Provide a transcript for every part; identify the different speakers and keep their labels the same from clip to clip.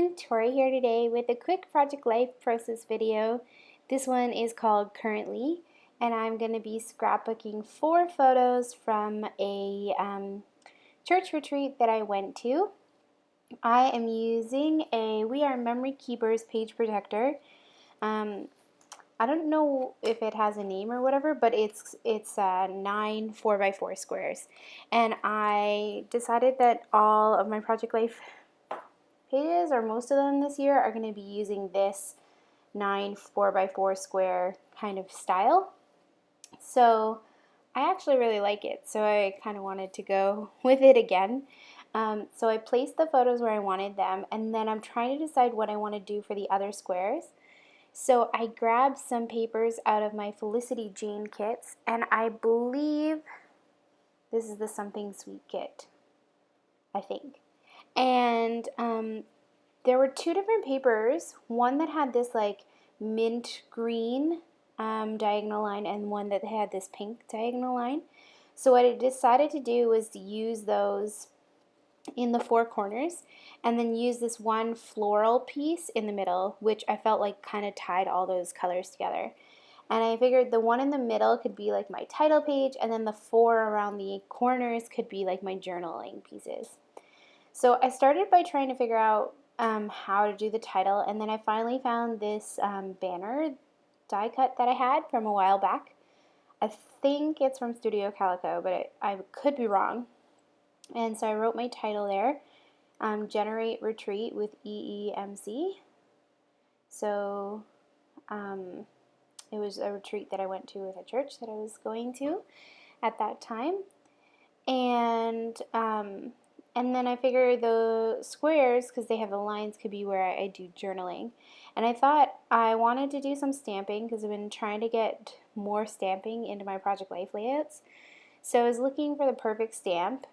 Speaker 1: everyone, Tori here today with a quick Project Life process video. This one is called Currently, and I'm going to be scrapbooking 4 photos from a church retreat that I went to. I am using a We Are Memory Keepers page protector. I don't know if it has a name or whatever, but it's 9 4x4 squares. And I decided that all of my Project Life pages, or most of them this year, are going to be using this 9 4x4 square kind of style. So I actually really like it, so I kind of wanted to go with it again. So I placed the photos where I wanted them, and then I'm trying to decide what I want to do for the other squares. So I grabbed some papers out of my Felicity Jane kits, and I believe this is the Something Sweet kit, I think. And there were 2 different papers, one that had this like mint green diagonal line and one that had this pink diagonal line. So what I decided to do was to use those in the 4 corners and then use this one floral piece in the middle, which I felt like kind of tied all those colors together. And I figured the one in the middle could be like my title page, and then the 4 around the corners could be like my journaling pieces. So I started by trying to figure out how to do the title, and then I finally found this banner die cut that I had from a while back. I think it's from Studio Calico, but I could be wrong. And so I wrote my title there, Generate Retreat with EEMC. So it was a retreat that I went to with a church that I was going to at that time. And then I figured the squares, because they have the lines, could be where I do journaling. And I thought I wanted to do some stamping because I've been trying to get more stamping into my Project Life layouts. So I was looking for the perfect stamp.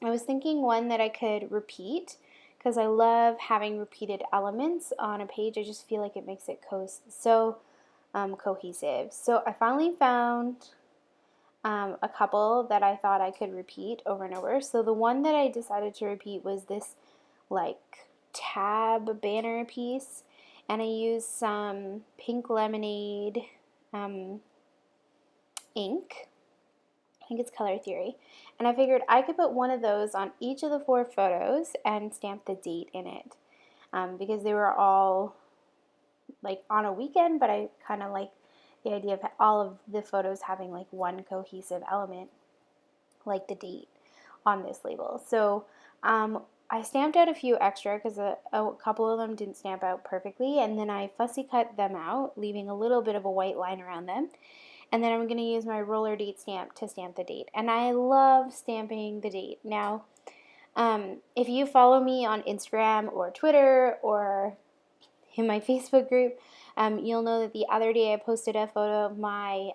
Speaker 1: I was thinking one that I could repeat because I love having repeated elements on a page. I just feel like it makes it so cohesive. So I finally found a couple that I thought I could repeat over and over. So the one that I decided to repeat was this like tab banner piece, and I used some Pink Lemonade ink. I think it's Color Theory. And I figured I could put one of those on each of the 4 photos and stamp the date in it, because they were all like on a weekend, but I kind of like the idea of all of the photos having like one cohesive element, like the date on this label. So I stamped out a few extra because a couple of them didn't stamp out perfectly, and then I fussy cut them out, leaving a little bit of a white line around them. And then I'm going to use my roller date stamp to stamp the date. And I love stamping the date. Now, if you follow me on Instagram or Twitter or in my Facebook group, you'll know that the other day I posted a photo of my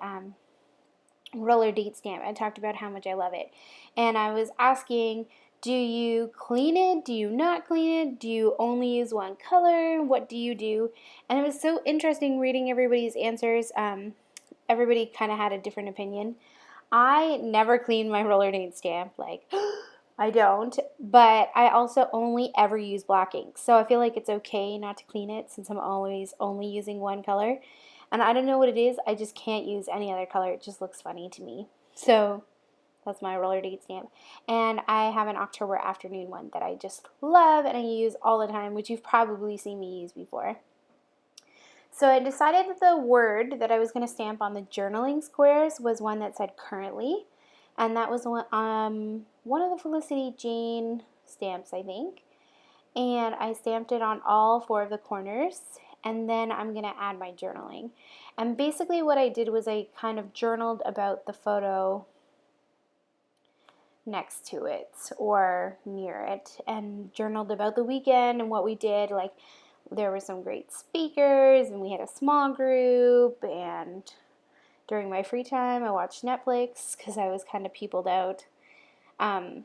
Speaker 1: roller date stamp. I talked about how much I love it. And I was asking, do you clean it? Do you not clean it? Do you only use one color? What do you do? And it was so interesting reading everybody's answers. Everybody kind of had a different opinion. I never clean my roller date stamp. Like, I don't. But I also only ever use black ink. So I feel like it's okay not to clean it since I'm always only using one color. And I don't know what it is. I just can't use any other color. It just looks funny to me. So that's my roller date stamp. And I have an October afternoon one that I just love and I use all the time, which you've probably seen me use before. So I decided that the word that I was going to stamp on the journaling squares was one that said currently. And that was one of the Felicity Jane stamps, I think. And I stamped it on all 4 of the corners. And then I'm going to add my journaling. And basically what I did was I kind of journaled about the photo next to it or near it, and journaled about the weekend and what we did. Like, there were some great speakers and we had a small group, and during my free time I watched Netflix because I was kind of peopled out. I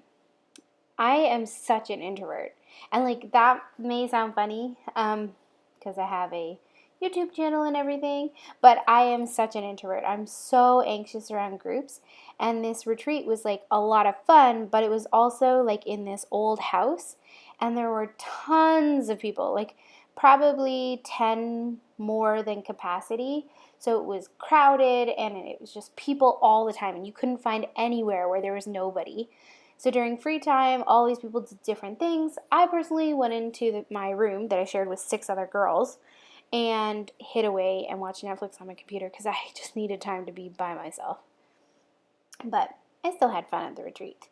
Speaker 1: am such an introvert, and like that may sound funny because I have a YouTube channel and everything, but I am such an introvert. I'm so anxious around groups, and this retreat was like a lot of fun, but it was also like in this old house, and there were tons of people, like probably 10 more than capacity. So it was crowded and it was just people all the time, and you couldn't find anywhere where there was nobody. So during free time, all these people did different things. I personally went into my room that I shared with 6 other girls and hid away and watched Netflix on my computer because I just needed time to be by myself. But I still had fun at the retreat.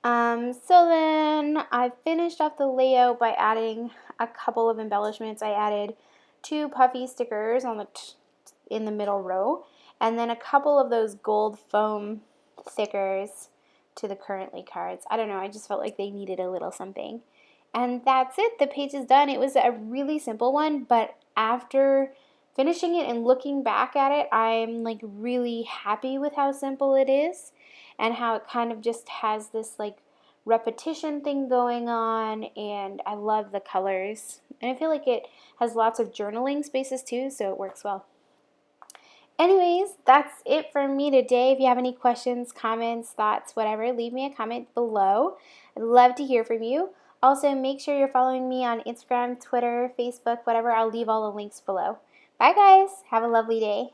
Speaker 1: So then I finished off the layout by adding a couple of embellishments. I added 2 puffy stickers on in the middle row, and then a couple of those gold foam stickers to the Currently cards. I don't know, I just felt like they needed a little something. And that's it, the page is done. It was a really simple one, but after finishing it and looking back at it, I'm like really happy with how simple it is and how it kind of just has this like repetition thing going on, and I love the colors. And I feel like it has lots of journaling spaces too, so it works well. Anyways, that's it for me today. If you have any questions, comments, thoughts, whatever, leave me a comment below. I'd love to hear from you. Also, make sure you're following me on Instagram, Twitter, Facebook, whatever. I'll leave all the links below. Bye, guys. Have a lovely day.